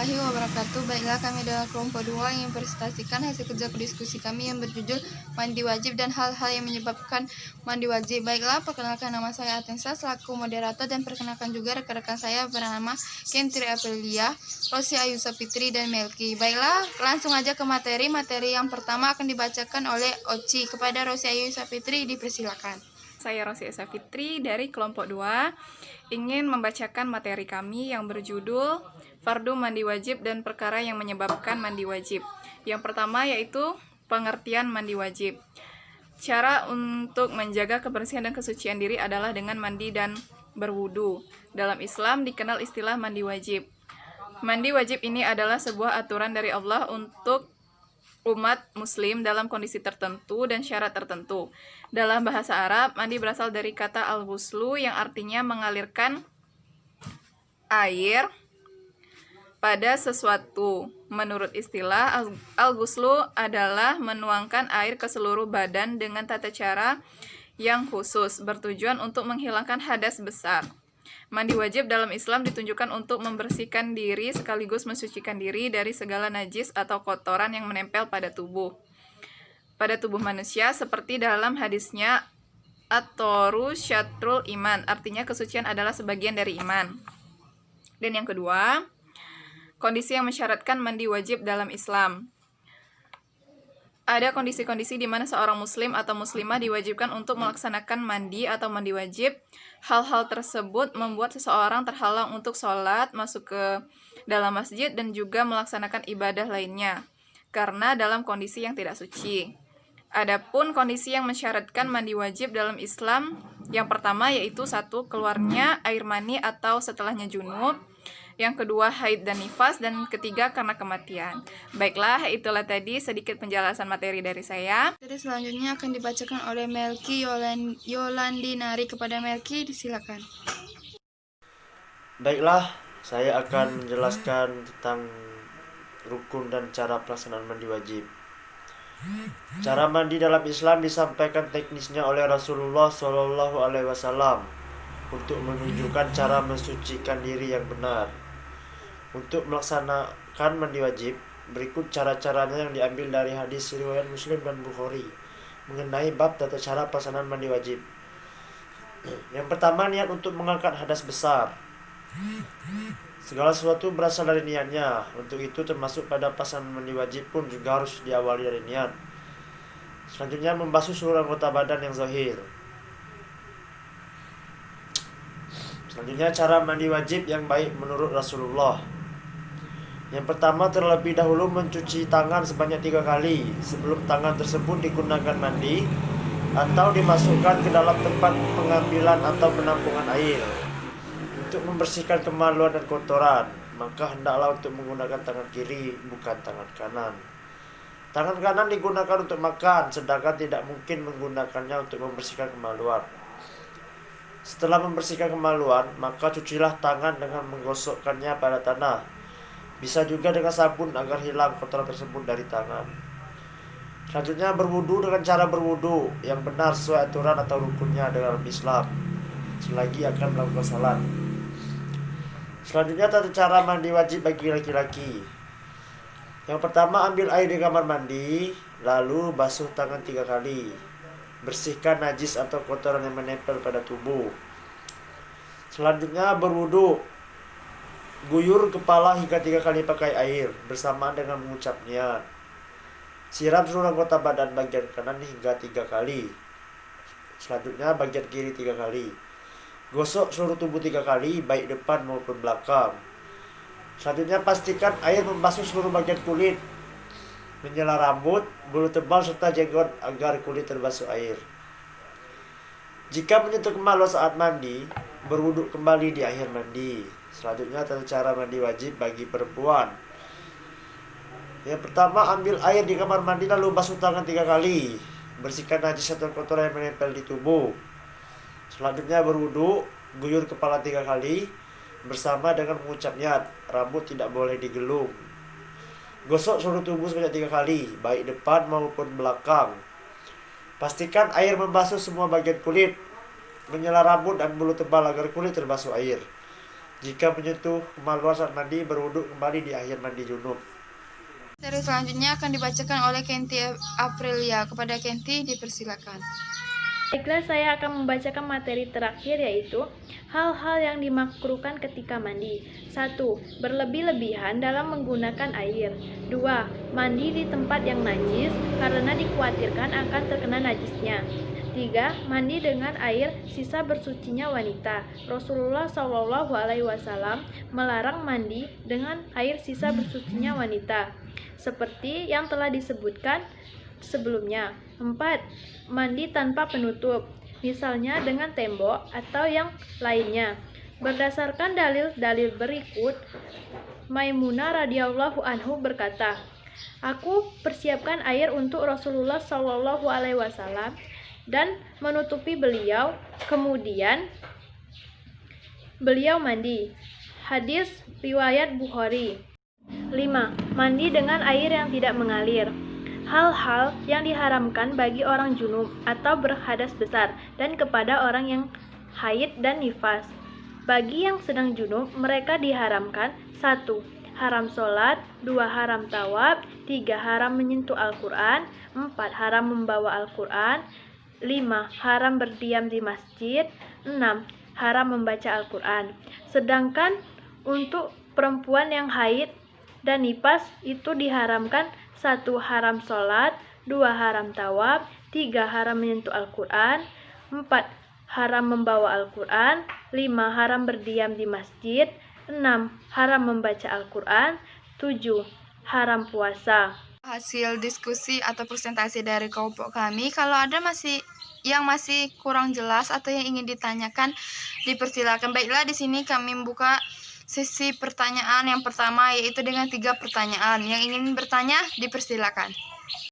warahmatullahi wabarakatuh. Baiklah, kami adalah kelompok 2 yang mempresentasikan hasil kerja diskusi kami yang berjudul mandi wajib dan hal-hal yang menyebabkan mandi wajib. Baiklah, perkenalkan nama saya Atensa selaku moderator dan perkenalkan juga rekan-rekan saya bernama Kentri Aprilia, Rosi Ayusa Fitri, dan Melki. Baiklah, langsung aja ke materi. Materi yang pertama akan dibacakan oleh Oci. Kepada Rosi Ayusa Fitri dipersilakan. Saya Rosi Ayusa Fitri dari kelompok 2 ingin membacakan materi kami yang berjudul Fardu mandi wajib dan perkara yang menyebabkan mandi wajib. Yang pertama yaitu pengertian mandi wajib. Cara untuk menjaga kebersihan dan kesucian diri adalah dengan mandi dan berwudu. Dalam Islam dikenal istilah mandi wajib. Mandi wajib ini adalah sebuah aturan dari Allah untuk umat muslim dalam kondisi tertentu dan syarat tertentu. Dalam bahasa Arab, mandi berasal dari kata al-ghuslu yang artinya mengalirkan air pada sesuatu. Menurut istilah, al-ghuslu adalah menuangkan air ke seluruh badan dengan tata cara yang khusus, bertujuan untuk menghilangkan hadas besar. Mandi wajib dalam Islam ditunjukkan untuk membersihkan diri sekaligus mensucikan diri dari segala najis atau kotoran yang menempel pada tubuh manusia, seperti dalam hadisnya at-thoru syatrul iman, artinya kesucian adalah sebagian dari iman. Dan yang kedua, kondisi yang mensyaratkan mandi wajib dalam Islam. Ada kondisi-kondisi di mana seorang muslim atau muslimah diwajibkan untuk melaksanakan mandi atau mandi wajib. Hal-hal tersebut membuat seseorang terhalang untuk sholat, masuk ke dalam masjid, dan juga melaksanakan ibadah lainnya, karena dalam kondisi yang tidak suci. Adapun kondisi yang mensyaratkan mandi wajib dalam Islam, yang pertama yaitu 1. Keluarnya air mani atau setelahnya junub. Yang kedua, haid dan nifas. Dan ketiga, karena kematian. Baiklah, itulah tadi sedikit penjelasan materi dari saya. Materi selanjutnya akan dibacakan oleh Melki Yolandinari. Kepada Melki, disilakan. Baiklah, saya akan menjelaskan tentang rukun dan cara pelaksanaan mandi wajib. Cara mandi dalam Islam disampaikan teknisnya oleh Rasulullah SAW untuk menunjukkan cara mensucikan diri yang benar. Untuk melaksanakan mandi wajib, berikut cara-caranya yang diambil dari hadis riwayat Muslim dan Bukhari mengenai bab tata cara pelaksanaan mandi wajib. Yang pertama, niat untuk mengangkat hadas besar. Segala sesuatu berasal dari niatnya. Untuk itu termasuk pada pelaksanaan mandi wajib pun juga harus diawali dari niat. Selanjutnya, membasuh seluruh anggota badan yang zahir. Selanjutnya, cara mandi wajib yang baik menurut Rasulullah. Yang pertama, terlebih dahulu mencuci tangan sebanyak 3 kali sebelum tangan tersebut digunakan mandi atau dimasukkan ke dalam tempat pengambilan atau penampungan air. Untuk membersihkan kemaluan dan kotoran, maka hendaklah untuk menggunakan tangan kiri, bukan tangan kanan. Tangan kanan digunakan untuk makan, sedangkan tidak mungkin menggunakannya untuk membersihkan kemaluan. Setelah membersihkan kemaluan, maka cucilah tangan dengan menggosokkannya pada tanah. Bisa juga dengan sabun agar hilang kotoran tersebut dari tangan. Selanjutnya, berwudu dengan cara berwudu yang benar sesuai aturan atau rukunnya dalam Islam selagi akan melakukan salat. Selanjutnya, tata cara mandi wajib bagi laki-laki. Yang pertama, ambil air di kamar mandi, lalu basuh tangan 3 kali. Bersihkan najis atau kotoran yang menempel pada tubuh. Selanjutnya, berwudu. Guyur kepala hingga 3 kali pakai air bersamaan dengan mengucap niat. Siram seluruh anggota badan bagian kanan hingga 3 kali. Selanjutnya, bagian kiri 3 kali. Gosok seluruh tubuh 3 kali, baik depan maupun belakang. Selanjutnya, pastikan air membasuh seluruh bagian kulit, menyela rambut, bulu tebal serta jenggot agar kulit terbasuh air. Jika menyentuh kemaluan saat mandi, berwudu kembali di akhir mandi. Selanjutnya, tata cara mandi wajib bagi perempuan. Yang pertama, ambil air di kamar mandi lalu basuh tangan 3 kali. Bersihkan najis atau kotoran yang menempel di tubuh. Selanjutnya, berwudu, guyur kepala 3 kali bersama dengan mengucap niat. Rambut tidak boleh digelung. Gosok seluruh tubuh sebanyak 3 kali, baik depan maupun belakang. Pastikan air membasuh semua bagian kulit, menyela rambut dan bulu tebal agar kulit terbasuh air. Jika menyentuh kemaluan saat mandi, berwudu kembali di akhir mandi junub. Materi selanjutnya akan dibacakan oleh Kenti Aprilia. Kepada Kenti dipersilakan. Baiklah, saya akan membacakan materi terakhir, yaitu hal-hal yang dimakruhkan ketika mandi. 1. Berlebih-lebihan dalam menggunakan air. 2. Mandi di tempat yang najis karena dikhawatirkan akan terkena najisnya. 3. Mandi dengan air sisa bersucinya wanita. Rasulullah SAW melarang mandi dengan air sisa bersucinya wanita, seperti yang telah disebutkan sebelumnya. 4. Mandi tanpa penutup, misalnya dengan tembok atau yang lainnya. Berdasarkan dalil-dalil berikut, Maimunah radhiyallahu anhu berkata, "Aku persiapkan air untuk Rasulullah SAW dan menutupi beliau, kemudian beliau mandi." Hadis riwayat Bukhari. 5. Mandi dengan air yang tidak mengalir. Hal-hal yang diharamkan bagi orang junub atau berhadas besar dan kepada orang yang haid dan nifas. Bagi yang sedang junub, mereka diharamkan: 1. Haram sholat. 2. Haram tawaf. 3. Haram menyentuh Al-Quran. 4. Haram membawa Al-Quran. 5. Haram berdiam di masjid. 6. Haram membaca Al-Quran. Sedangkan untuk perempuan yang haid dan nifas itu diharamkan: 1. Haram sholat. 2. Haram tawaf. 3. Haram menyentuh Al-Quran. 4. Haram membawa Al-Quran. 5. Haram berdiam di masjid. 6. Haram membaca Al-Quran. 7. Haram puasa. Hasil diskusi atau presentasi dari kelompok kami. Kalau ada yang masih kurang jelas atau yang ingin ditanyakan, dipersilakan. Baiklah, di sini kami membuka sesi pertanyaan yang pertama, yaitu dengan 3 pertanyaan. Yang ingin bertanya, dipersilakan.